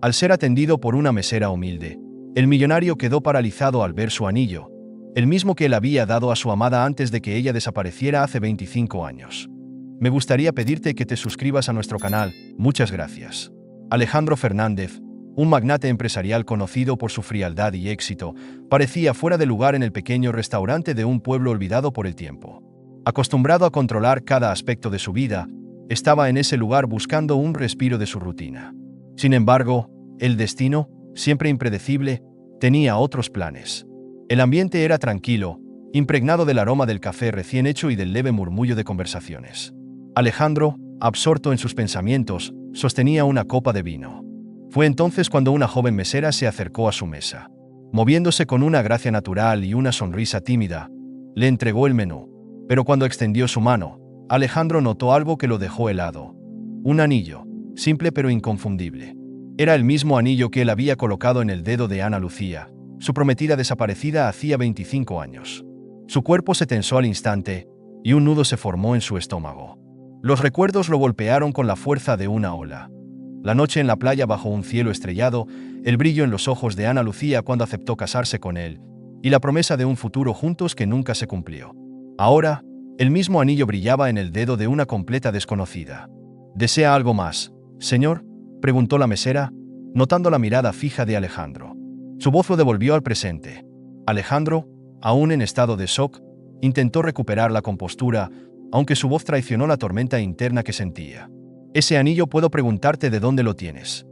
Al ser atendido por una mesera humilde, el millonario quedó paralizado al ver su anillo, el mismo que él había dado a su amada antes de que ella desapareciera hace 25 años. Me gustaría pedirte que te suscribas a nuestro canal, muchas gracias. Alejandro Fernández, un magnate empresarial conocido por su frialdad y éxito, parecía fuera de lugar en el pequeño restaurante de un pueblo olvidado por el tiempo. Acostumbrado a controlar cada aspecto de su vida, estaba en ese lugar buscando un respiro de su rutina. Sin embargo, el destino, siempre impredecible, tenía otros planes. El ambiente era tranquilo, impregnado del aroma del café recién hecho y del leve murmullo de conversaciones. Alejandro, absorto en sus pensamientos, sostenía una copa de vino. Fue entonces cuando una joven mesera se acercó a su mesa. Moviéndose con una gracia natural y una sonrisa tímida, le entregó el menú. Pero cuando extendió su mano, Alejandro notó algo que lo dejó helado. Un anillo, simple pero inconfundible. Era el mismo anillo que él había colocado en el dedo de Ana Lucía, su prometida desaparecida hacía 25 años. Su cuerpo se tensó al instante, y un nudo se formó en su estómago. Los recuerdos lo golpearon con la fuerza de una ola. La noche en la playa bajo un cielo estrellado, el brillo en los ojos de Ana Lucía cuando aceptó casarse con él, y la promesa de un futuro juntos que nunca se cumplió. Ahora, el mismo anillo brillaba en el dedo de una completa desconocida. ¿Desea algo más, señor?, preguntó la mesera, notando la mirada fija de Alejandro. Su voz lo devolvió al presente. Alejandro, aún en estado de shock, intentó recuperar la compostura, aunque su voz traicionó la tormenta interna que sentía. «Ese anillo puedo preguntarte de dónde lo tienes».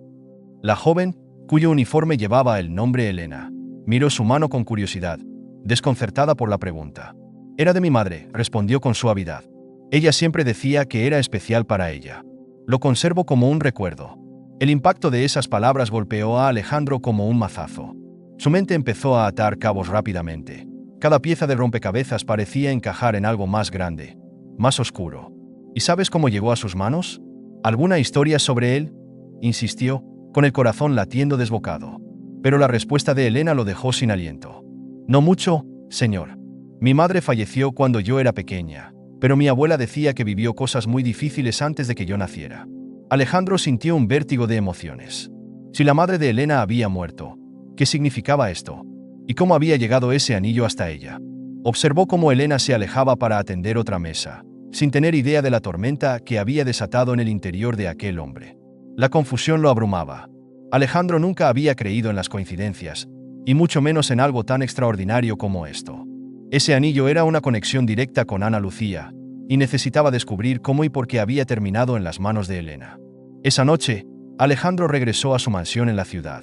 La joven, cuyo uniforme llevaba el nombre Elena, miró su mano con curiosidad, desconcertada por la pregunta. «Era de mi madre», respondió con suavidad. Ella siempre decía que era especial para ella. Lo conservo como un recuerdo. El impacto de esas palabras golpeó a Alejandro como un mazazo. Su mente empezó a atar cabos rápidamente. Cada pieza de rompecabezas parecía encajar en algo más grande, más oscuro. ¿Y sabes cómo llegó a sus manos? ¿Alguna historia sobre él?, insistió, con el corazón latiendo desbocado. Pero la respuesta de Elena lo dejó sin aliento. «No mucho, señor. Mi madre falleció cuando yo era pequeña, pero mi abuela decía que vivió cosas muy difíciles antes de que yo naciera». Alejandro sintió un vértigo de emociones. Si la madre de Elena había muerto, ¿qué significaba esto? ¿Y cómo había llegado ese anillo hasta ella? Observó cómo Elena se alejaba para atender otra mesa, sin tener idea de la tormenta que había desatado en el interior de aquel hombre. La confusión lo abrumaba. Alejandro nunca había creído en las coincidencias, y mucho menos en algo tan extraordinario como esto. Ese anillo era una conexión directa con Ana Lucía, y necesitaba descubrir cómo y por qué había terminado en las manos de Elena. Esa noche, Alejandro regresó a su mansión en la ciudad.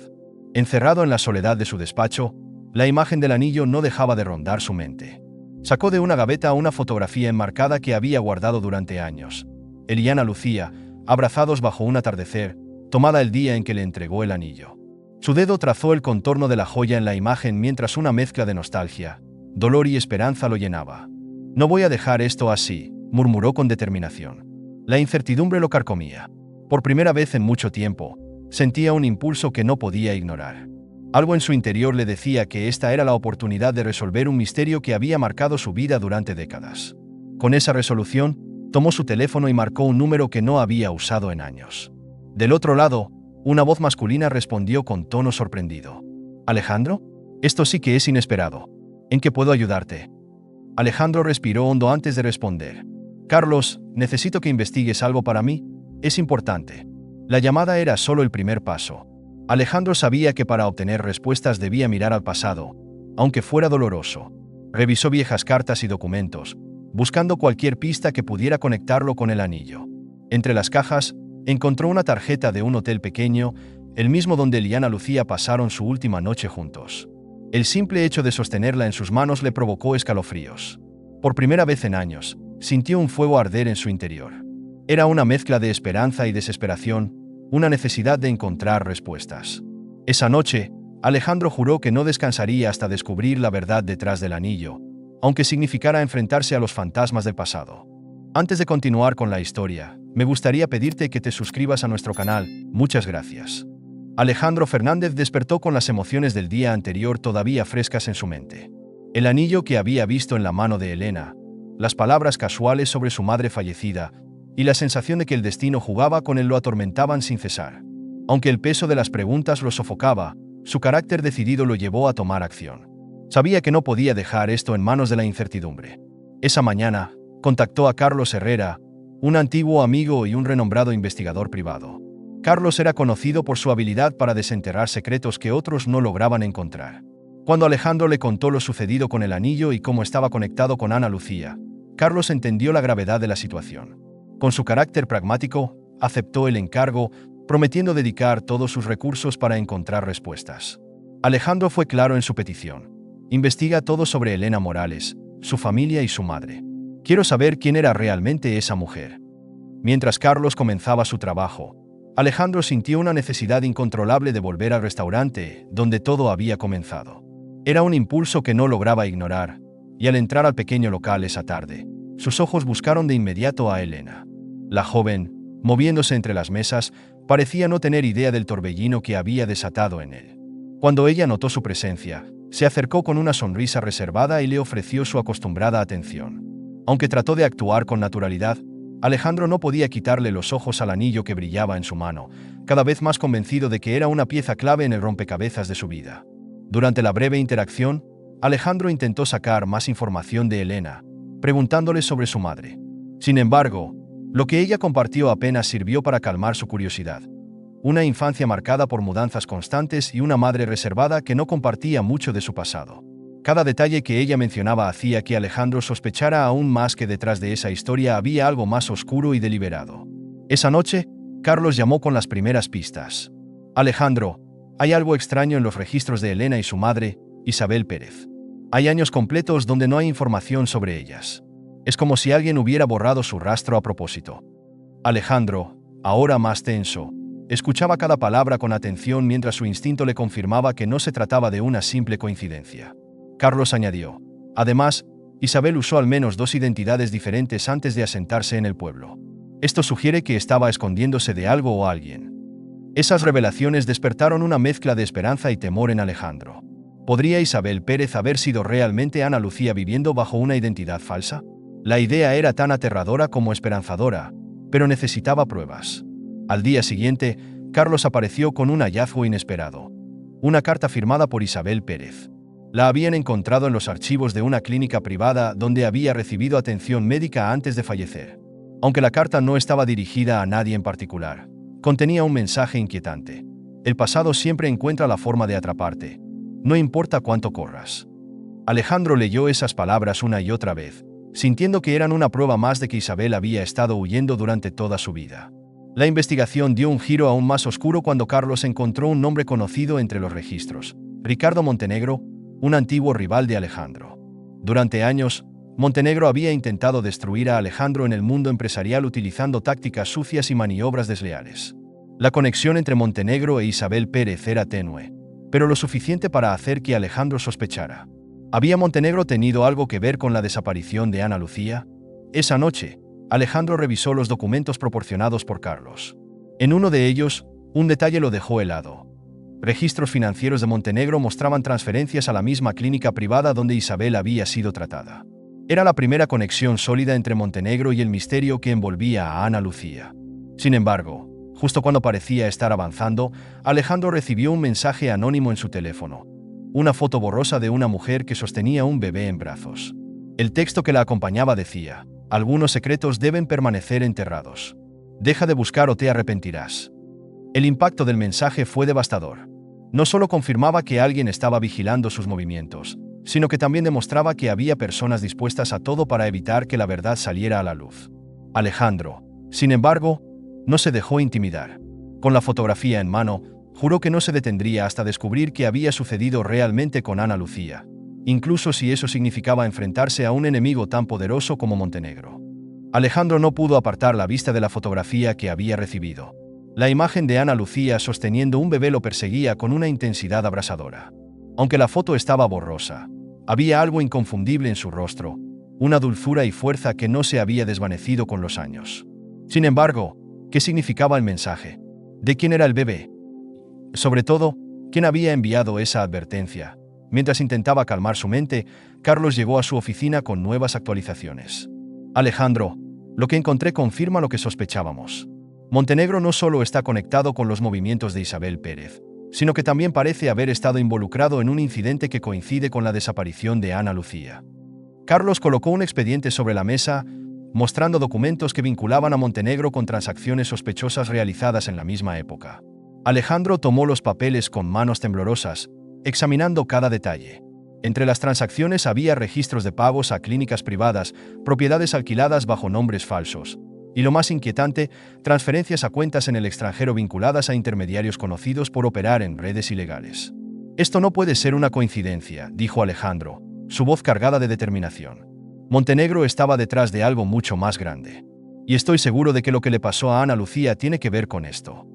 Encerrado en la soledad de su despacho, la imagen del anillo no dejaba de rondar su mente. Sacó de una gaveta una fotografía enmarcada que había guardado durante años. Él y Ana Lucía, abrazados bajo un atardecer, tomada el día en que le entregó el anillo. Su dedo trazó el contorno de la joya en la imagen mientras una mezcla de nostalgia, dolor y esperanza lo llenaba. «No voy a dejar esto así», murmuró con determinación. La incertidumbre lo carcomía. Por primera vez en mucho tiempo, sentía un impulso que no podía ignorar. Algo en su interior le decía que esta era la oportunidad de resolver un misterio que había marcado su vida durante décadas. Con esa resolución, tomó su teléfono y marcó un número que no había usado en años. Del otro lado, una voz masculina respondió con tono sorprendido. «¿Alejandro? Esto sí que es inesperado. ¿En qué puedo ayudarte?» Alejandro respiró hondo antes de responder. «Carlos, necesito que investigues algo para mí. Es importante». La llamada era solo el primer paso. Alejandro sabía que para obtener respuestas debía mirar al pasado, aunque fuera doloroso. Revisó viejas cartas y documentos, buscando cualquier pista que pudiera conectarlo con el anillo. Entre las cajas, encontró una tarjeta de un hotel pequeño, el mismo donde él y Ana Lucía pasaron su última noche juntos. El simple hecho de sostenerla en sus manos le provocó escalofríos. Por primera vez en años, sintió un fuego arder en su interior. Era una mezcla de esperanza y desesperación, una necesidad de encontrar respuestas. Esa noche, Alejandro juró que no descansaría hasta descubrir la verdad detrás del anillo, aunque significara enfrentarse a los fantasmas del pasado. Antes de continuar con la historia, me gustaría pedirte que te suscribas a nuestro canal. Muchas gracias. Alejandro Fernández despertó con las emociones del día anterior todavía frescas en su mente. El anillo que había visto en la mano de Elena, las palabras casuales sobre su madre fallecida, y la sensación de que el destino jugaba con él lo atormentaban sin cesar. Aunque el peso de las preguntas lo sofocaba, su carácter decidido lo llevó a tomar acción. Sabía que no podía dejar esto en manos de la incertidumbre. Esa mañana, contactó a Carlos Herrera, un antiguo amigo y un renombrado investigador privado. Carlos era conocido por su habilidad para desenterrar secretos que otros no lograban encontrar. Cuando Alejandro le contó lo sucedido con el anillo y cómo estaba conectado con Ana Lucía, Carlos entendió la gravedad de la situación. Con su carácter pragmático, aceptó el encargo, prometiendo dedicar todos sus recursos para encontrar respuestas. Alejandro fue claro en su petición. Investiga todo sobre Elena Morales, su familia y su madre. Quiero saber quién era realmente esa mujer. Mientras Carlos comenzaba su trabajo, Alejandro sintió una necesidad incontrolable de volver al restaurante donde todo había comenzado. Era un impulso que no lograba ignorar, y al entrar al pequeño local esa tarde, sus ojos buscaron de inmediato a Elena. La joven, moviéndose entre las mesas, parecía no tener idea del torbellino que había desatado en él. Cuando ella notó su presencia, se acercó con una sonrisa reservada y le ofreció su acostumbrada atención. Aunque trató de actuar con naturalidad, Alejandro no podía quitarle los ojos al anillo que brillaba en su mano, cada vez más convencido de que era una pieza clave en el rompecabezas de su vida. Durante la breve interacción, Alejandro intentó sacar más información de Elena, preguntándole sobre su madre. Sin embargo, lo que ella compartió apenas sirvió para calmar su curiosidad. Una infancia marcada por mudanzas constantes y una madre reservada que no compartía mucho de su pasado. Cada detalle que ella mencionaba hacía que Alejandro sospechara aún más que detrás de esa historia había algo más oscuro y deliberado. Esa noche, Carlos llamó con las primeras pistas. Alejandro, hay algo extraño en los registros de Elena y su madre, Isabel Pérez. Hay años completos donde no hay información sobre ellas. Es como si alguien hubiera borrado su rastro a propósito. Alejandro, ahora más tenso, escuchaba cada palabra con atención mientras su instinto le confirmaba que no se trataba de una simple coincidencia. Carlos añadió. Además, Isabel usó al menos 2 identidades diferentes antes de asentarse en el pueblo. Esto sugiere que estaba escondiéndose de algo o alguien. Esas revelaciones despertaron una mezcla de esperanza y temor en Alejandro. ¿Podría Isabel Pérez haber sido realmente Ana Lucía viviendo bajo una identidad falsa? La idea era tan aterradora como esperanzadora, pero necesitaba pruebas. Al día siguiente, Carlos apareció con un hallazgo inesperado. Una carta firmada por Isabel Pérez. La habían encontrado en los archivos de una clínica privada donde había recibido atención médica antes de fallecer. Aunque la carta no estaba dirigida a nadie en particular, contenía un mensaje inquietante. El pasado siempre encuentra la forma de atraparte, no importa cuánto corras. Alejandro leyó esas palabras una y otra vez, sintiendo que eran una prueba más de que Isabel había estado huyendo durante toda su vida. La investigación dio un giro aún más oscuro cuando Carlos encontró un nombre conocido entre los registros: Ricardo Montenegro, un antiguo rival de Alejandro. Durante años, Montenegro había intentado destruir a Alejandro en el mundo empresarial utilizando tácticas sucias y maniobras desleales. La conexión entre Montenegro e Isabel Pérez era tenue, pero lo suficiente para hacer que Alejandro sospechara. ¿Había Montenegro tenido algo que ver con la desaparición de Ana Lucía? Esa noche, Alejandro revisó los documentos proporcionados por Carlos. En uno de ellos, un detalle lo dejó helado. Registros financieros de Montenegro mostraban transferencias a la misma clínica privada donde Isabel había sido tratada. Era la primera conexión sólida entre Montenegro y el misterio que envolvía a Ana Lucía. Sin embargo, justo cuando parecía estar avanzando, Alejandro recibió un mensaje anónimo en su teléfono. Una foto borrosa de una mujer que sostenía un bebé en brazos. El texto que la acompañaba decía: algunos secretos deben permanecer enterrados. Deja de buscar o te arrepentirás. El impacto del mensaje fue devastador. No solo confirmaba que alguien estaba vigilando sus movimientos, sino que también demostraba que había personas dispuestas a todo para evitar que la verdad saliera a la luz. Alejandro, sin embargo, no se dejó intimidar. Con la fotografía en mano, juró que no se detendría hasta descubrir qué había sucedido realmente con Ana Lucía, incluso si eso significaba enfrentarse a un enemigo tan poderoso como Montenegro. Alejandro no pudo apartar la vista de la fotografía que había recibido. La imagen de Ana Lucía sosteniendo un bebé lo perseguía con una intensidad abrasadora. Aunque la foto estaba borrosa, había algo inconfundible en su rostro, una dulzura y fuerza que no se había desvanecido con los años. Sin embargo, ¿qué significaba el mensaje? ¿De quién era el bebé? Sobre todo, ¿quién había enviado esa advertencia? Mientras intentaba calmar su mente, Carlos llegó a su oficina con nuevas actualizaciones. Alejandro, lo que encontré confirma lo que sospechábamos. Montenegro no solo está conectado con los movimientos de Isabel Pérez, sino que también parece haber estado involucrado en un incidente que coincide con la desaparición de Ana Lucía. Carlos colocó un expediente sobre la mesa, mostrando documentos que vinculaban a Montenegro con transacciones sospechosas realizadas en la misma época. Alejandro tomó los papeles con manos temblorosas, examinando cada detalle. Entre las transacciones había registros de pagos a clínicas privadas, propiedades alquiladas bajo nombres falsos, y lo más inquietante, transferencias a cuentas en el extranjero vinculadas a intermediarios conocidos por operar en redes ilegales. Esto no puede ser una coincidencia, dijo Alejandro, su voz cargada de determinación. Montenegro estaba detrás de algo mucho más grande. Y estoy seguro de que lo que le pasó a Ana Lucía tiene que ver con esto.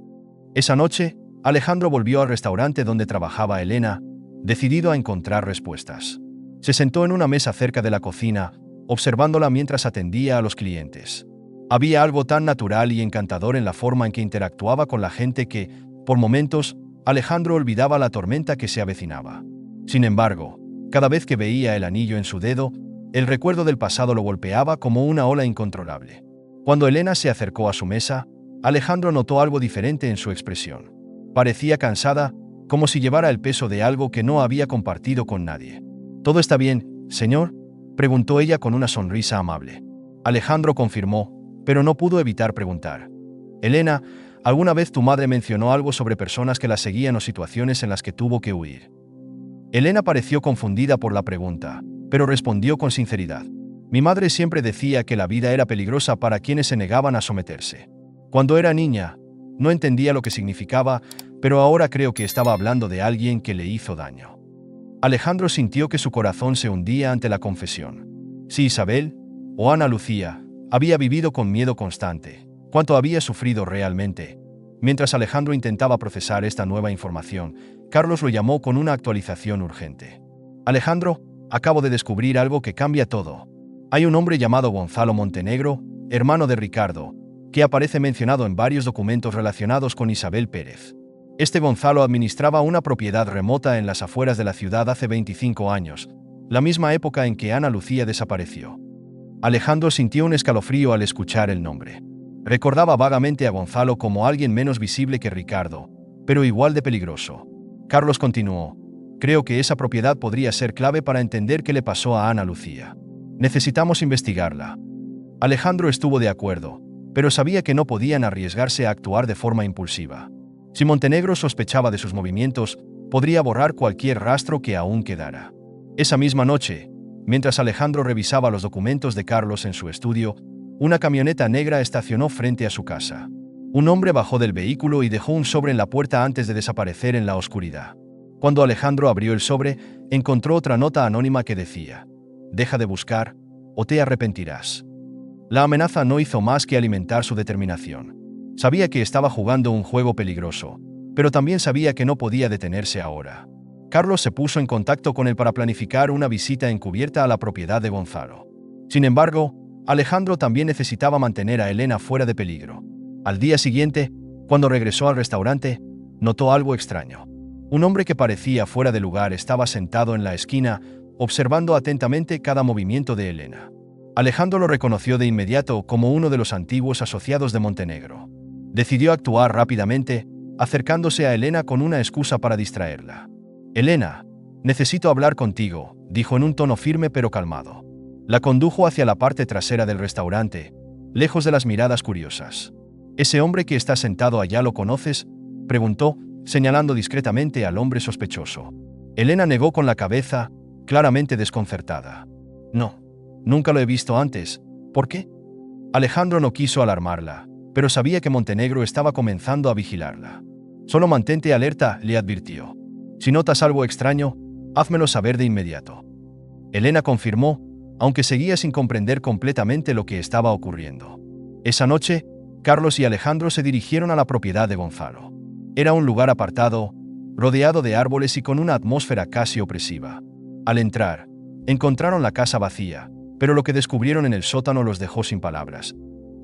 Esa noche, Alejandro volvió al restaurante donde trabajaba Elena, decidido a encontrar respuestas. Se sentó en una mesa cerca de la cocina, observándola mientras atendía a los clientes. Había algo tan natural y encantador en la forma en que interactuaba con la gente que, por momentos, Alejandro olvidaba la tormenta que se avecinaba. Sin embargo, cada vez que veía el anillo en su dedo, el recuerdo del pasado lo golpeaba como una ola incontrolable. Cuando Elena se acercó a su mesa, Alejandro notó algo diferente en su expresión. Parecía cansada, como si llevara el peso de algo que no había compartido con nadie. «¿Todo está bien, señor?», preguntó ella con una sonrisa amable. Alejandro confirmó, pero no pudo evitar preguntar. «Elena, ¿alguna vez tu madre mencionó algo sobre personas que la seguían o situaciones en las que tuvo que huir?». Elena pareció confundida por la pregunta, pero respondió con sinceridad. «Mi madre siempre decía que la vida era peligrosa para quienes se negaban a someterse. Cuando era niña, no entendía lo que significaba, pero ahora creo que estaba hablando de alguien que le hizo daño». Alejandro sintió que su corazón se hundía ante la confesión. Si Isabel, o Ana Lucía, había vivido con miedo constante, ¿cuánto había sufrido realmente? Mientras Alejandro intentaba procesar esta nueva información, Carlos lo llamó con una actualización urgente. «Alejandro, acabo de descubrir algo que cambia todo. Hay un hombre llamado Gonzalo Montenegro, hermano de Ricardo, que aparece mencionado en varios documentos relacionados con Isabel Pérez. Este Gonzalo administraba una propiedad remota en las afueras de la ciudad hace 25 años, la misma época en que Ana Lucía desapareció». Alejandro sintió un escalofrío al escuchar el nombre. Recordaba vagamente a Gonzalo como alguien menos visible que Ricardo, pero igual de peligroso. Carlos continuó: «Creo que esa propiedad podría ser clave para entender qué le pasó a Ana Lucía. Necesitamos investigarla». Alejandro estuvo de acuerdo, pero sabía que no podían arriesgarse a actuar de forma impulsiva. Si Montenegro sospechaba de sus movimientos, podría borrar cualquier rastro que aún quedara. Esa misma noche, mientras Alejandro revisaba los documentos de Carlos en su estudio, una camioneta negra estacionó frente a su casa. Un hombre bajó del vehículo y dejó un sobre en la puerta antes de desaparecer en la oscuridad. Cuando Alejandro abrió el sobre, encontró otra nota anónima que decía: «Deja de buscar, o te arrepentirás». La amenaza no hizo más que alimentar su determinación. Sabía que estaba jugando un juego peligroso, pero también sabía que no podía detenerse ahora. Carlos se puso en contacto con él para planificar una visita encubierta a la propiedad de Gonzalo. Sin embargo, Alejandro también necesitaba mantener a Elena fuera de peligro. Al día siguiente, cuando regresó al restaurante, notó algo extraño. Un hombre que parecía fuera de lugar estaba sentado en la esquina, observando atentamente cada movimiento de Elena. Alejandro lo reconoció de inmediato como uno de los antiguos asociados de Montenegro. Decidió actuar rápidamente, acercándose a Elena con una excusa para distraerla. «Elena, necesito hablar contigo», dijo en un tono firme pero calmado. La condujo hacia la parte trasera del restaurante, lejos de las miradas curiosas. «¿Ese hombre que está sentado allá lo conoces?», preguntó, señalando discretamente al hombre sospechoso. Elena negó con la cabeza, claramente desconcertada. «No, nunca lo he visto antes. ¿Por qué?». Alejandro no quiso alarmarla, pero sabía que Montenegro estaba comenzando a vigilarla. «Solo mantente alerta», le advirtió. «Si notas algo extraño, házmelo saber de inmediato». Elena confirmó, aunque seguía sin comprender completamente lo que estaba ocurriendo. Esa noche, Carlos y Alejandro se dirigieron a la propiedad de Gonzalo. Era un lugar apartado, rodeado de árboles y con una atmósfera casi opresiva. Al entrar, encontraron la casa vacía, pero lo que descubrieron en el sótano los dejó sin palabras.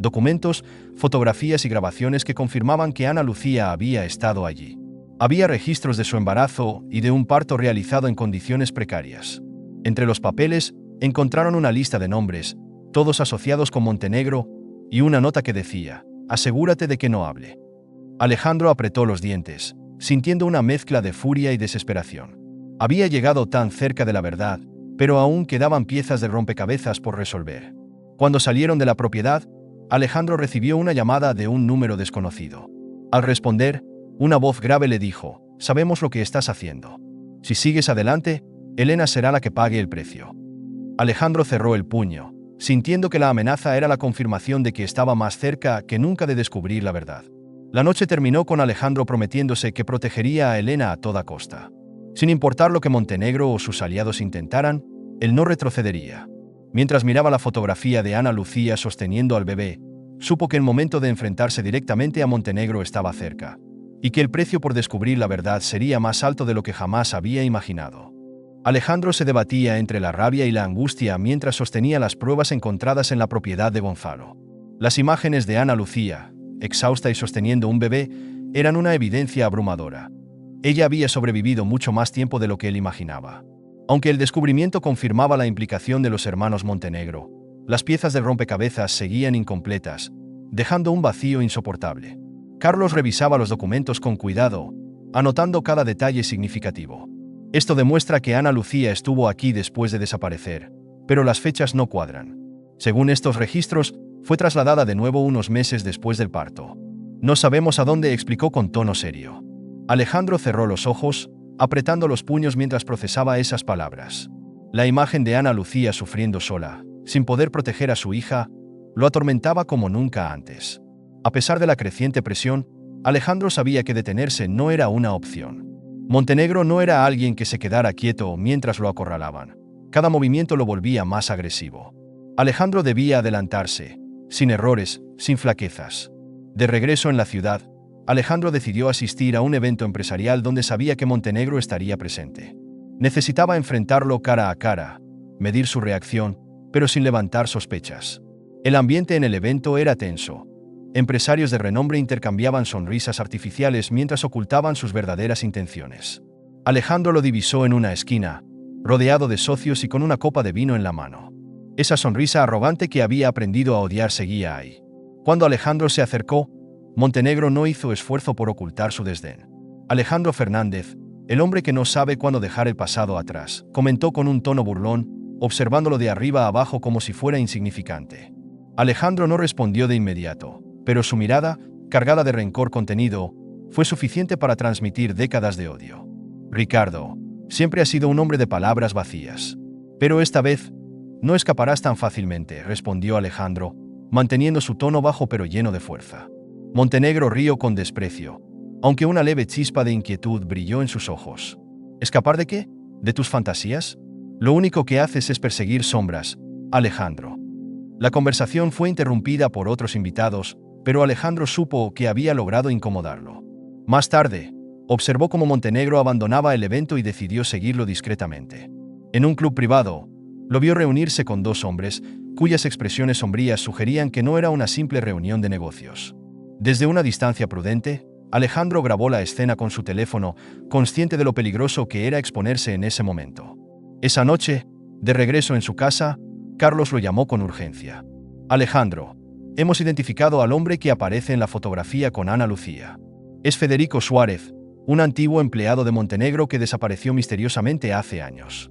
Documentos, fotografías y grabaciones que confirmaban que Ana Lucía había estado allí. Había registros de su embarazo y de un parto realizado en condiciones precarias. Entre los papeles, encontraron una lista de nombres, todos asociados con Montenegro, y una nota que decía: Asegúrate de que no hable. Alejandro apretó los dientes, sintiendo una mezcla de furia y desesperación. Había llegado tan cerca de la verdad, pero aún quedaban piezas de rompecabezas por resolver. Cuando salieron de la propiedad, Alejandro recibió una llamada de un número desconocido. Al responder, una voz grave le dijo: «Sabemos lo que estás haciendo. Si sigues adelante, Elena será la que pague el precio». Alejandro cerró el puño, sintiendo que la amenaza era la confirmación de que estaba más cerca que nunca de descubrir la verdad. La noche terminó con Alejandro prometiéndose que protegería a Elena a toda costa. Sin importar lo que Montenegro o sus aliados intentaran, él no retrocedería. Mientras miraba la fotografía de Ana Lucía sosteniendo al bebé, supo que el momento de enfrentarse directamente a Montenegro estaba cerca, y que el precio por descubrir la verdad sería más alto de lo que jamás había imaginado. Alejandro se debatía entre la rabia y la angustia mientras sostenía las pruebas encontradas en la propiedad de Gonzalo. Las imágenes de Ana Lucía, exhausta y sosteniendo un bebé, eran una evidencia abrumadora. Ella había sobrevivido mucho más tiempo de lo que él imaginaba. Aunque el descubrimiento confirmaba la implicación de los hermanos Montenegro, las piezas del rompecabezas seguían incompletas, dejando un vacío insoportable. Carlos revisaba los documentos con cuidado, anotando cada detalle significativo. Esto demuestra que Ana Lucía estuvo aquí después de desaparecer, pero las fechas no cuadran. Según estos registros, fue trasladada de nuevo unos meses después del parto. No sabemos a dónde, explicó con tono serio. Alejandro cerró los ojos, apretando los puños mientras procesaba esas palabras. La imagen de Ana Lucía sufriendo sola, sin poder proteger a su hija, lo atormentaba como nunca antes. A pesar de la creciente presión, Alejandro sabía que detenerse no era una opción. Montenegro no era alguien que se quedara quieto mientras lo acorralaban. Cada movimiento lo volvía más agresivo. Alejandro debía adelantarse, sin errores, sin flaquezas. De regreso en la ciudad, Alejandro decidió asistir a un evento empresarial donde sabía que Montenegro estaría presente. Necesitaba enfrentarlo cara a cara, medir su reacción, pero sin levantar sospechas. El ambiente en el evento era tenso. Empresarios de renombre intercambiaban sonrisas artificiales mientras ocultaban sus verdaderas intenciones. Alejandro lo divisó en una esquina, rodeado de socios y con una copa de vino en la mano. Esa sonrisa arrogante que había aprendido a odiar seguía ahí. Cuando Alejandro se acercó, Montenegro no hizo esfuerzo por ocultar su desdén. Alejandro Fernández, el hombre que no sabe cuándo dejar el pasado atrás, comentó con un tono burlón, observándolo de arriba a abajo como si fuera insignificante. Alejandro no respondió de inmediato, pero su mirada, cargada de rencor contenido, fue suficiente para transmitir décadas de odio. Ricardo, siempre has sido un hombre de palabras vacías. Pero esta vez, no escaparás tan fácilmente, respondió Alejandro, manteniendo su tono bajo pero lleno de fuerza. Montenegro rió con desprecio, aunque una leve chispa de inquietud brilló en sus ojos. ¿Escapar de qué? ¿De tus fantasías? Lo único que haces es perseguir sombras, Alejandro. La conversación fue interrumpida por otros invitados, pero Alejandro supo que había logrado incomodarlo. Más tarde, observó cómo Montenegro abandonaba el evento y decidió seguirlo discretamente. En un club privado, lo vio reunirse con dos hombres, cuyas expresiones sombrías sugerían que no era una simple reunión de negocios. Desde una distancia prudente, Alejandro grabó la escena con su teléfono, consciente de lo peligroso que era exponerse en ese momento. Esa noche, de regreso en su casa, Carlos lo llamó con urgencia. Alejandro, hemos identificado al hombre que aparece en la fotografía con Ana Lucía. Es Federico Suárez, un antiguo empleado de Montenegro que desapareció misteriosamente hace años.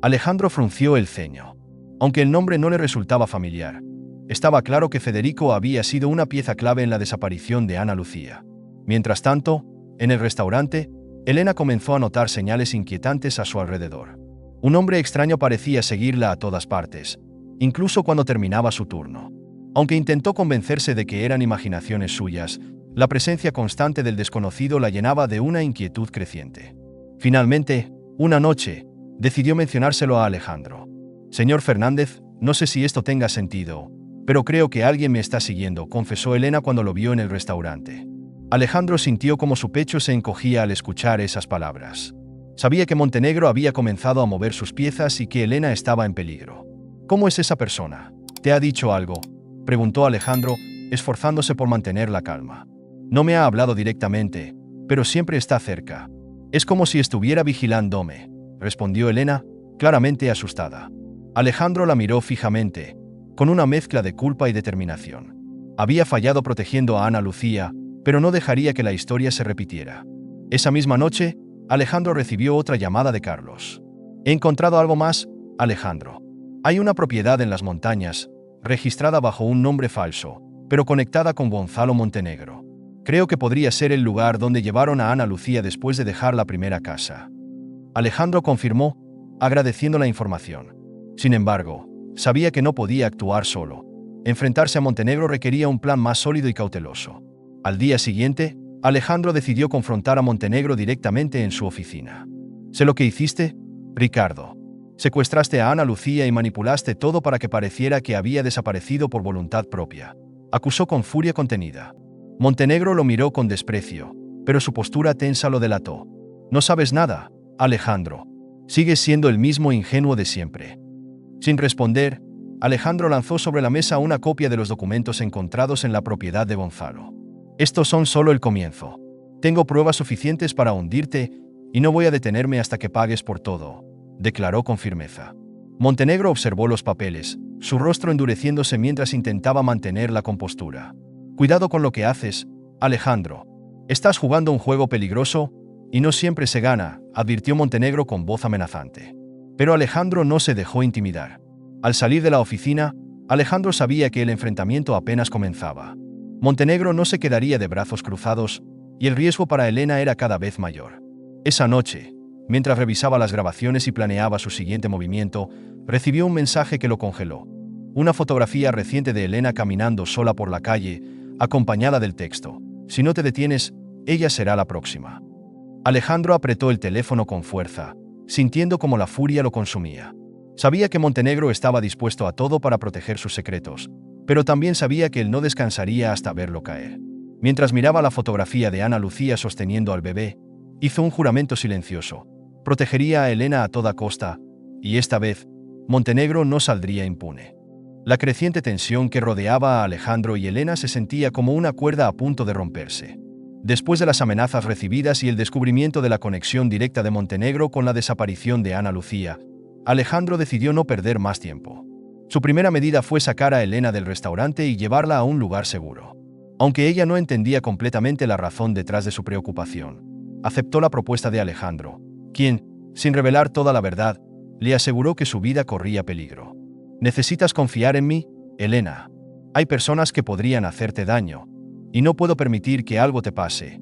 Alejandro frunció el ceño. Aunque el nombre no le resultaba familiar, estaba claro que Federico había sido una pieza clave en la desaparición de Ana Lucía. Mientras tanto, en el restaurante, Elena comenzó a notar señales inquietantes a su alrededor. Un hombre extraño parecía seguirla a todas partes, incluso cuando terminaba su turno. Aunque intentó convencerse de que eran imaginaciones suyas, la presencia constante del desconocido la llenaba de una inquietud creciente. Finalmente, una noche, decidió mencionárselo a Alejandro. «Señor Fernández, no sé si esto tenga sentido, pero creo que alguien me está siguiendo», confesó Elena cuando lo vio en el restaurante. Alejandro sintió como su pecho se encogía al escuchar esas palabras. Sabía que Montenegro había comenzado a mover sus piezas y que Elena estaba en peligro. «¿Cómo es esa persona? ¿Te ha dicho algo?», preguntó Alejandro, esforzándose por mantener la calma. «No me ha hablado directamente, pero siempre está cerca. Es como si estuviera vigilándome», respondió Elena, claramente asustada. Alejandro la miró fijamente, con una mezcla de culpa y determinación. Había fallado protegiendo a Ana Lucía, pero no dejaría que la historia se repitiera. Esa misma noche, Alejandro recibió otra llamada de Carlos. He encontrado algo más, Alejandro. Hay una propiedad en las montañas, registrada bajo un nombre falso, pero conectada con Gonzalo Montenegro. Creo que podría ser el lugar donde llevaron a Ana Lucía después de dejar la primera casa. Alejandro confirmó, agradeciendo la información. Sin embargo, sabía que no podía actuar solo. Enfrentarse a Montenegro requería un plan más sólido y cauteloso. Al día siguiente, Alejandro decidió confrontar a Montenegro directamente en su oficina. «Sé lo que hiciste, Ricardo. Secuestraste a Ana Lucía y manipulaste todo para que pareciera que había desaparecido por voluntad propia», acusó con furia contenida. Montenegro lo miró con desprecio, pero su postura tensa lo delató. «No sabes nada, Alejandro. Sigues siendo el mismo ingenuo de siempre». Sin responder, Alejandro lanzó sobre la mesa una copia de los documentos encontrados en la propiedad de Gonzalo. «Estos son solo el comienzo. Tengo pruebas suficientes para hundirte y no voy a detenerme hasta que pagues por todo», declaró con firmeza. Montenegro observó los papeles, su rostro endureciéndose mientras intentaba mantener la compostura. «Cuidado con lo que haces, Alejandro. Estás jugando un juego peligroso y no siempre se gana», advirtió Montenegro con voz amenazante. Pero Alejandro no se dejó intimidar. Al salir de la oficina, Alejandro sabía que el enfrentamiento apenas comenzaba. Montenegro no se quedaría de brazos cruzados y el riesgo para Elena era cada vez mayor. Esa noche, mientras revisaba las grabaciones y planeaba su siguiente movimiento, recibió un mensaje que lo congeló. Una fotografía reciente de Elena caminando sola por la calle, acompañada del texto: «Si no te detienes, ella será la próxima». Alejandro apretó el teléfono con fuerza, sintiendo como la furia lo consumía. Sabía que Montenegro estaba dispuesto a todo para proteger sus secretos, pero también sabía que él no descansaría hasta verlo caer. Mientras miraba la fotografía de Ana Lucía sosteniendo al bebé, hizo un juramento silencioso. Protegería a Elena a toda costa, y esta vez, Montenegro no saldría impune. La creciente tensión que rodeaba a Alejandro y Elena se sentía como una cuerda a punto de romperse. Después de las amenazas recibidas y el descubrimiento de la conexión directa de Montenegro con la desaparición de Ana Lucía, Alejandro decidió no perder más tiempo. Su primera medida fue sacar a Elena del restaurante y llevarla a un lugar seguro. Aunque ella no entendía completamente la razón detrás de su preocupación, aceptó la propuesta de Alejandro, quien, sin revelar toda la verdad, le aseguró que su vida corría peligro. «Necesitas confiar en mí, Elena. Hay personas que podrían hacerte daño, y no puedo permitir que algo te pase»,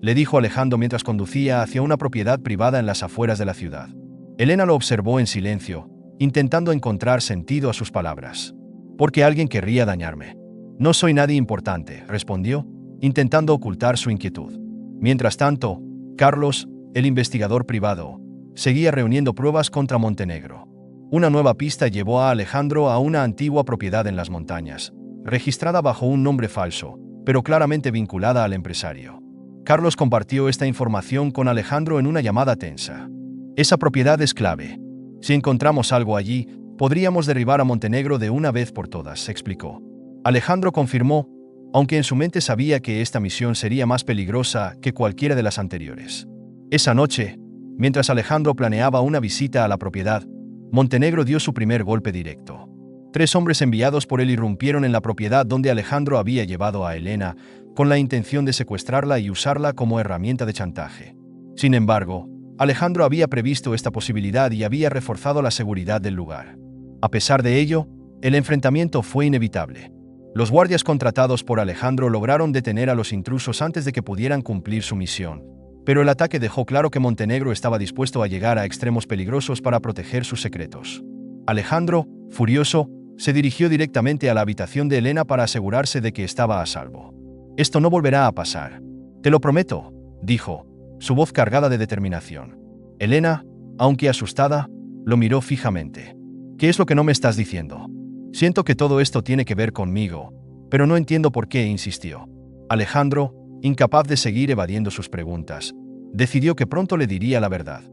le dijo Alejandro mientras conducía hacia una propiedad privada en las afueras de la ciudad. Elena lo observó en silencio, intentando encontrar sentido a sus palabras. «¿Por qué alguien querría dañarme? No soy nadie importante», respondió, intentando ocultar su inquietud. Mientras tanto, Carlos, el investigador privado, seguía reuniendo pruebas contra Montenegro. Una nueva pista llevó a Alejandro a una antigua propiedad en las montañas, registrada bajo un nombre falso, pero claramente vinculada al empresario. Carlos compartió esta información con Alejandro en una llamada tensa. «Esa propiedad es clave. Si encontramos algo allí, podríamos derribar a Montenegro de una vez por todas», se explicó. Alejandro confirmó, aunque en su mente sabía que esta misión sería más peligrosa que cualquiera de las anteriores. Esa noche, mientras Alejandro planeaba una visita a la propiedad, Montenegro dio su primer golpe directo. 3 hombres enviados por él irrumpieron en la propiedad donde Alejandro había llevado a Elena, con la intención de secuestrarla y usarla como herramienta de chantaje. Sin embargo, Alejandro había previsto esta posibilidad y había reforzado la seguridad del lugar. A pesar de ello, el enfrentamiento fue inevitable. Los guardias contratados por Alejandro lograron detener a los intrusos antes de que pudieran cumplir su misión, pero el ataque dejó claro que Montenegro estaba dispuesto a llegar a extremos peligrosos para proteger sus secretos. Alejandro, furioso, se dirigió directamente a la habitación de Elena para asegurarse de que estaba a salvo. «Esto no volverá a pasar. Te lo prometo», dijo, su voz cargada de determinación. Elena, aunque asustada, lo miró fijamente. «¿Qué es lo que no me estás diciendo? Siento que todo esto tiene que ver conmigo, pero no entiendo por qué», insistió. Alejandro, incapaz de seguir evadiendo sus preguntas, decidió que pronto le diría la verdad.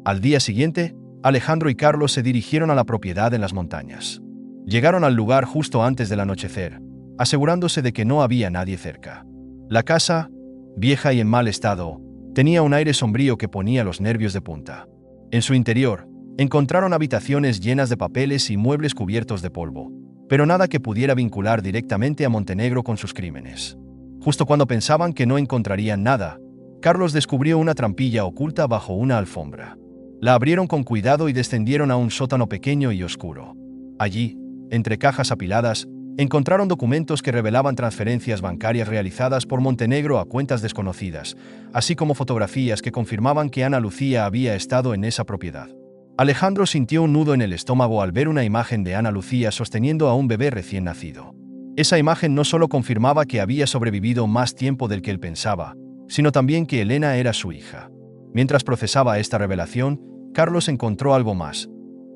Al día siguiente, Alejandro y Carlos se dirigieron a la propiedad en las montañas. Llegaron al lugar justo antes del anochecer, asegurándose de que no había nadie cerca. La casa, vieja y en mal estado, tenía un aire sombrío que ponía los nervios de punta. En su interior, encontraron habitaciones llenas de papeles y muebles cubiertos de polvo, pero nada que pudiera vincular directamente a Montenegro con sus crímenes. Justo cuando pensaban que no encontrarían nada, Carlos descubrió una trampilla oculta bajo una alfombra. La abrieron con cuidado y descendieron a un sótano pequeño y oscuro. Allí, entre cajas apiladas, encontraron documentos que revelaban transferencias bancarias realizadas por Montenegro a cuentas desconocidas, así como fotografías que confirmaban que Ana Lucía había estado en esa propiedad. Alejandro sintió un nudo en el estómago al ver una imagen de Ana Lucía sosteniendo a un bebé recién nacido. Esa imagen no solo confirmaba que había sobrevivido más tiempo del que él pensaba, sino también que Elena era su hija. Mientras procesaba esta revelación, Carlos encontró algo más: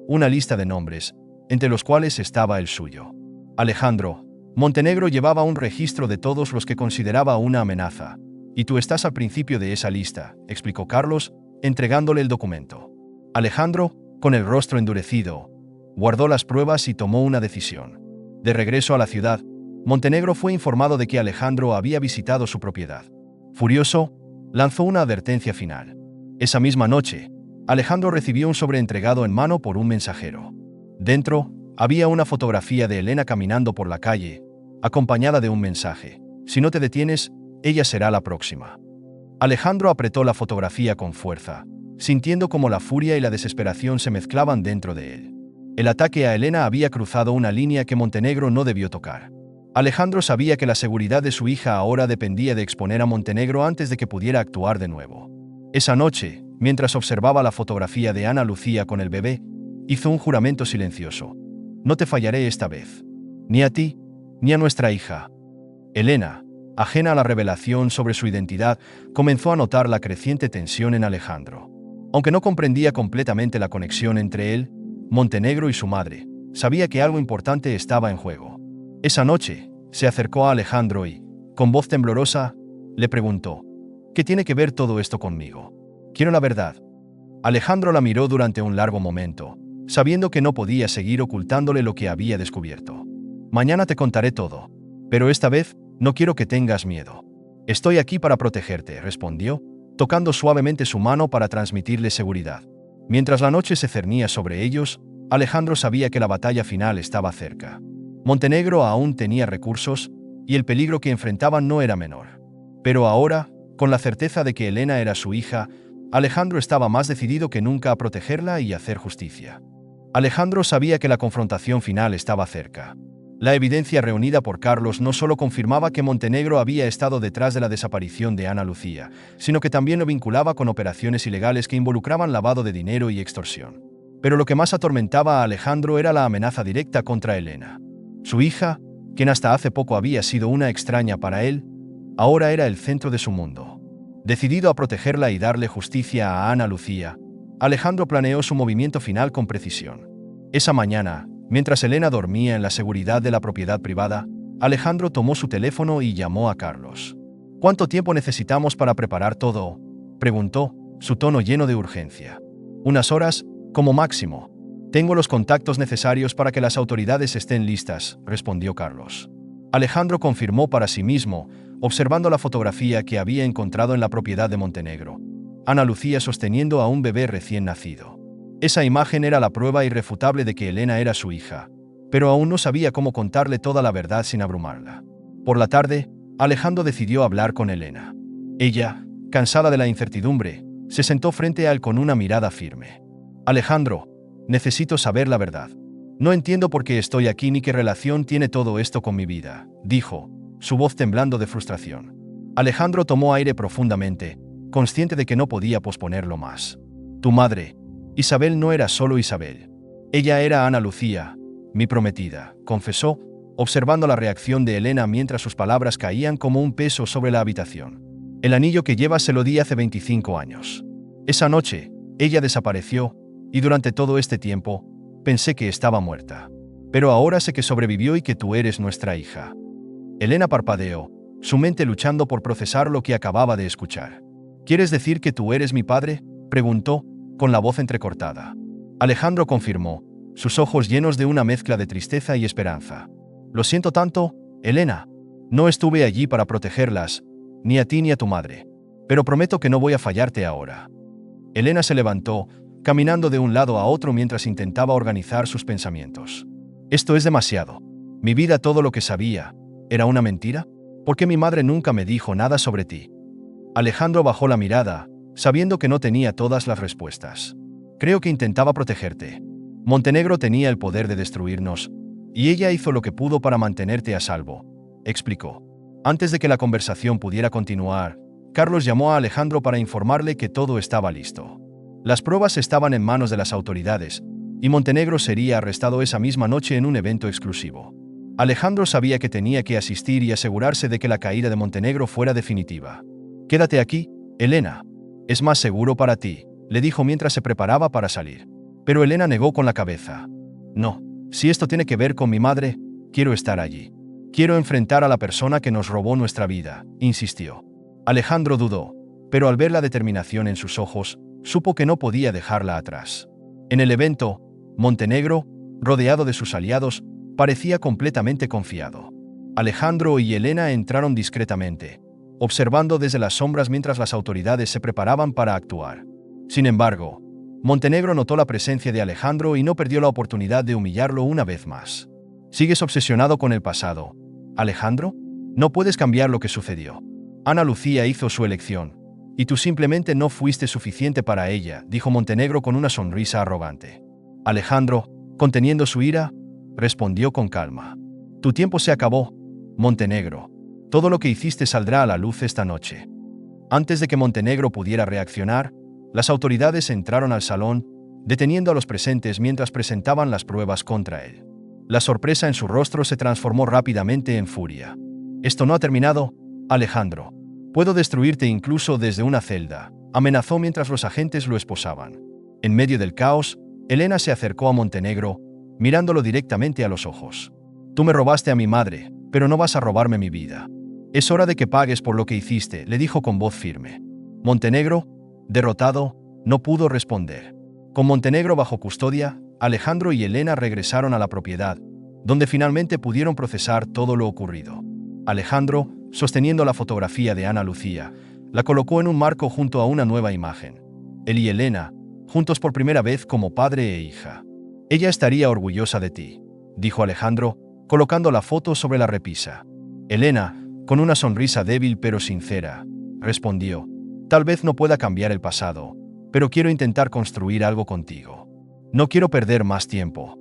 una lista de nombres, entre los cuales estaba el suyo. Alejandro, Montenegro llevaba un registro de todos los que consideraba una amenaza, y tú estás al principio de esa lista, explicó Carlos, entregándole el documento. Alejandro, con el rostro endurecido, guardó las pruebas y tomó una decisión. De regreso a la ciudad, Montenegro fue informado de que Alejandro había visitado su propiedad. Furioso, lanzó una advertencia final. Esa misma noche, Alejandro recibió un sobre entregado en mano por un mensajero. Dentro, había una fotografía de Elena caminando por la calle, acompañada de un mensaje: si no te detienes, ella será la próxima. Alejandro apretó la fotografía con fuerza, sintiendo cómo la furia y la desesperación se mezclaban dentro de él. El ataque a Elena había cruzado una línea que Montenegro no debió tocar. Alejandro sabía que la seguridad de su hija ahora dependía de exponer a Montenegro antes de que pudiera actuar de nuevo. Esa noche, mientras observaba la fotografía de Ana Lucía con el bebé, hizo un juramento silencioso: no te fallaré esta vez, ni a ti, ni a nuestra hija. Elena, ajena a la revelación sobre su identidad, comenzó a notar la creciente tensión en Alejandro. Aunque no comprendía completamente la conexión entre él, Montenegro y su madre, sabía que algo importante estaba en juego. Esa noche, se acercó a Alejandro y, con voz temblorosa, le preguntó: ¿qué tiene que ver todo esto conmigo? Quiero la verdad. Alejandro la miró durante un largo momento, sabiendo que no podía seguir ocultándole lo que había descubierto. Mañana te contaré todo, pero esta vez no quiero que tengas miedo. Estoy aquí para protegerte, respondió, tocando suavemente su mano para transmitirle seguridad. Mientras la noche se cernía sobre ellos, Alejandro sabía que la batalla final estaba cerca. Montenegro aún tenía recursos, y el peligro que enfrentaban no era menor. Pero ahora, con la certeza de que Elena era su hija, Alejandro estaba más decidido que nunca a protegerla y hacer justicia. Alejandro sabía que la confrontación final estaba cerca. La evidencia reunida por Carlos no solo confirmaba que Montenegro había estado detrás de la desaparición de Ana Lucía, sino que también lo vinculaba con operaciones ilegales que involucraban lavado de dinero y extorsión. Pero lo que más atormentaba a Alejandro era la amenaza directa contra Elena. Su hija, quien hasta hace poco había sido una extraña para él, ahora era el centro de su mundo. Decidido a protegerla y darle justicia a Ana Lucía, Alejandro planeó su movimiento final con precisión. Esa mañana, mientras Elena dormía en la seguridad de la propiedad privada, Alejandro tomó su teléfono y llamó a Carlos. ¿Cuánto tiempo necesitamos para preparar todo?, preguntó, su tono lleno de urgencia. Unas horas, como máximo. Tengo los contactos necesarios para que las autoridades estén listas, respondió Carlos. Alejandro confirmó para sí mismo, observando la fotografía que había encontrado en la propiedad de Montenegro: Ana Lucía sosteniendo a un bebé recién nacido. Esa imagen era la prueba irrefutable de que Elena era su hija, pero aún no sabía cómo contarle toda la verdad sin abrumarla. Por la tarde, Alejandro decidió hablar con Elena. Ella, cansada de la incertidumbre, se sentó frente a él con una mirada firme. Alejandro, necesito saber la verdad. No entiendo por qué estoy aquí ni qué relación tiene todo esto con mi vida, dijo, su voz temblando de frustración. Alejandro tomó aire profundamente, consciente de que no podía posponerlo más. Tu madre, Isabel, no era solo Isabel. Ella era Ana Lucía, mi prometida, confesó, observando la reacción de Elena mientras sus palabras caían como un peso sobre la habitación. El anillo que llevas se lo di hace 25 años. Esa noche, ella desapareció, y durante todo este tiempo, pensé que estaba muerta. Pero ahora sé que sobrevivió y que tú eres nuestra hija. Elena parpadeó, su mente luchando por procesar lo que acababa de escuchar. ¿Quieres decir que tú eres mi padre?, preguntó, con la voz entrecortada. Alejandro confirmó, sus ojos llenos de una mezcla de tristeza y esperanza. Lo siento tanto, Elena. No estuve allí para protegerlas, ni a ti ni a tu madre. Pero prometo que no voy a fallarte ahora. Elena se levantó, caminando de un lado a otro mientras intentaba organizar sus pensamientos. Esto es demasiado. Mi vida, todo lo que sabía, ¿era una mentira? ¿Por qué mi madre nunca me dijo nada sobre ti? Alejandro bajó la mirada, sabiendo que no tenía todas las respuestas. Creo que intentaba protegerte. Montenegro tenía el poder de destruirnos, y ella hizo lo que pudo para mantenerte a salvo, explicó. Antes de que la conversación pudiera continuar, Carlos llamó a Alejandro para informarle que todo estaba listo. Las pruebas estaban en manos de las autoridades, y Montenegro sería arrestado esa misma noche en un evento exclusivo. Alejandro sabía que tenía que asistir y asegurarse de que la caída de Montenegro fuera definitiva. «Quédate aquí, Elena. Es más seguro para ti», le dijo mientras se preparaba para salir. Pero Elena negó con la cabeza. «No, si esto tiene que ver con mi madre, quiero estar allí. Quiero enfrentar a la persona que nos robó nuestra vida», insistió. Alejandro dudó, pero al ver la determinación en sus ojos, supo que no podía dejarla atrás. En el evento, Montenegro, rodeado de sus aliados, parecía completamente confiado. Alejandro y Elena entraron discretamente, observando desde las sombras mientras las autoridades se preparaban para actuar. Sin embargo, Montenegro notó la presencia de Alejandro y no perdió la oportunidad de humillarlo una vez más. «¿Sigues obsesionado con el pasado, Alejandro? No puedes cambiar lo que sucedió. Ana Lucía hizo su elección, y tú simplemente no fuiste suficiente para ella», dijo Montenegro con una sonrisa arrogante. Alejandro, conteniendo su ira, respondió con calma. «Tu tiempo se acabó, Montenegro. Todo lo que hiciste saldrá a la luz esta noche». Antes de que Montenegro pudiera reaccionar, las autoridades entraron al salón, deteniendo a los presentes mientras presentaban las pruebas contra él. La sorpresa en su rostro se transformó rápidamente en furia. «Esto no ha terminado, Alejandro. Puedo destruirte incluso desde una celda», amenazó mientras los agentes lo esposaban. En medio del caos, Elena se acercó a Montenegro, mirándolo directamente a los ojos. «Tú me robaste a mi madre, pero no vas a robarme mi vida. Es hora de que pagues por lo que hiciste», le dijo con voz firme. Montenegro, derrotado, no pudo responder. Con Montenegro bajo custodia, Alejandro y Elena regresaron a la propiedad, donde finalmente pudieron procesar todo lo ocurrido. Alejandro, sosteniendo la fotografía de Ana Lucía, la colocó en un marco junto a una nueva imagen. Él y Elena, juntos por primera vez como padre e hija. «Ella estaría orgullosa de ti», dijo Alejandro, colocando la foto sobre la repisa. Elena, con una sonrisa débil pero sincera, respondió: «Tal vez no pueda cambiar el pasado, pero quiero intentar construir algo contigo. No quiero perder más tiempo».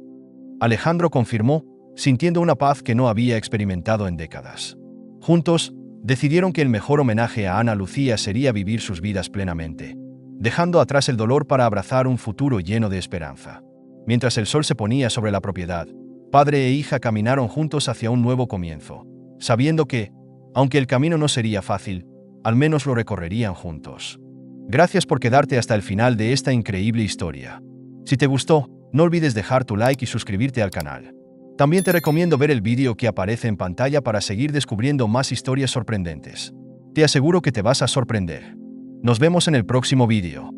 Alejandro confirmó, sintiendo una paz que no había experimentado en décadas. Juntos, decidieron que el mejor homenaje a Ana Lucía sería vivir sus vidas plenamente, dejando atrás el dolor para abrazar un futuro lleno de esperanza. Mientras el sol se ponía sobre la propiedad, padre e hija caminaron juntos hacia un nuevo comienzo, sabiendo que, aunque el camino no sería fácil, al menos lo recorrerían juntos. Gracias por quedarte hasta el final de esta increíble historia. Si te gustó, no olvides dejar tu like y suscribirte al canal. También te recomiendo ver el vídeo que aparece en pantalla para seguir descubriendo más historias sorprendentes. Te aseguro que te vas a sorprender. Nos vemos en el próximo vídeo.